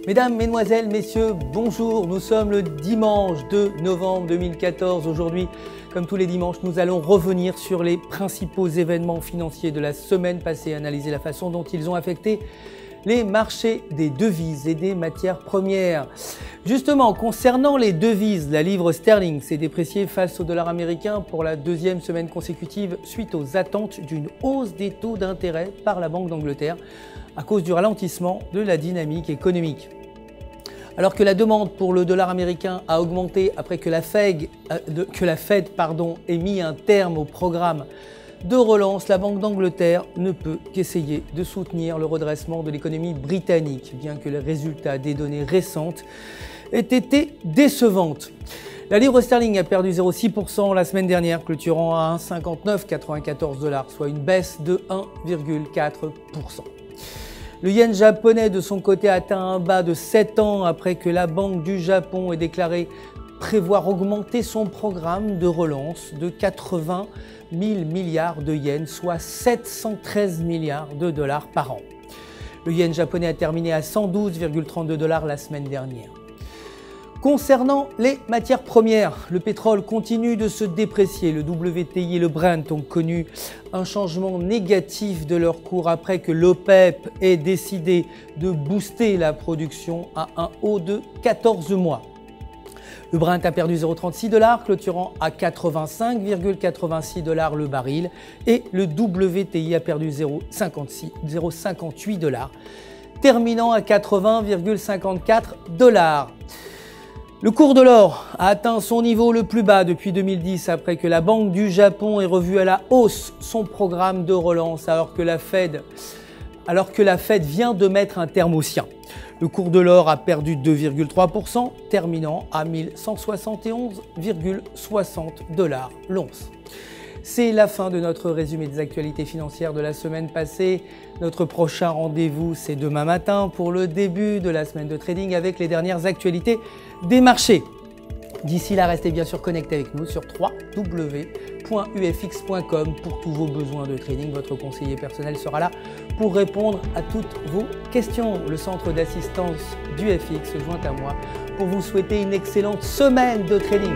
Mesdames, Mesdemoiselles, Messieurs, bonjour. Nous sommes le dimanche 2 novembre 2014. Aujourd'hui, comme tous les dimanches, nous allons revenir sur les principaux événements financiers de la semaine passée, analyser la façon dont ils ont affecté les marchés des devises et des matières premières. Justement, concernant les devises, la livre sterling s'est dépréciée face au dollar américain pour la deuxième semaine consécutive suite aux attentes d'une hausse des taux d'intérêt par la Banque d'Angleterre à cause du ralentissement de la dynamique économique. Alors que la demande pour le dollar américain a augmenté après que la Fed ait mis un terme au programme de relance, la Banque d'Angleterre ne peut qu'essayer de soutenir le redressement de l'économie britannique, bien que les résultats des données récentes aient été décevantes. La livre sterling a perdu 0,6% la semaine dernière, clôturant à 1,5994 $, soit une baisse de 1,4%. Le yen japonais, de son côté, a atteint un bas de 7 ans après que la Banque du Japon ait déclaré prévoir augmenter son programme de relance de 80 000 milliards de yens, soit 713 milliards de dollars par an. Le yen japonais a terminé à 112,32 $ la semaine dernière. Concernant les matières premières, le pétrole continue de se déprécier. Le WTI et le Brent ont connu un changement négatif de leur cours après que l'OPEP ait décidé de booster la production à un haut de 14 mois. Le Brent a perdu 0,36 $, clôturant à 85,86 $ le baril, et le WTI a perdu 0,58 $, terminant à 80,54 $. Le cours de l'or a atteint son niveau le plus bas depuis 2010 après que la Banque du Japon ait revu à la hausse son programme de relance alors que la Fed vient de mettre un terme au sien. Le cours de l'or a perdu 2,3%, terminant à 1171,60 $ l'once. C'est la fin de notre résumé des actualités financières de la semaine passée. Notre prochain rendez-vous, c'est demain matin pour le début de la semaine de trading avec les dernières actualités des marchés. D'ici là, restez bien sûr connectés avec nous sur www.ufx.com pour tous vos besoins de trading. Votre conseiller personnel sera là pour répondre à toutes vos questions. Le centre d'assistance du FX se joint à moi pour vous souhaiter une excellente semaine de trading.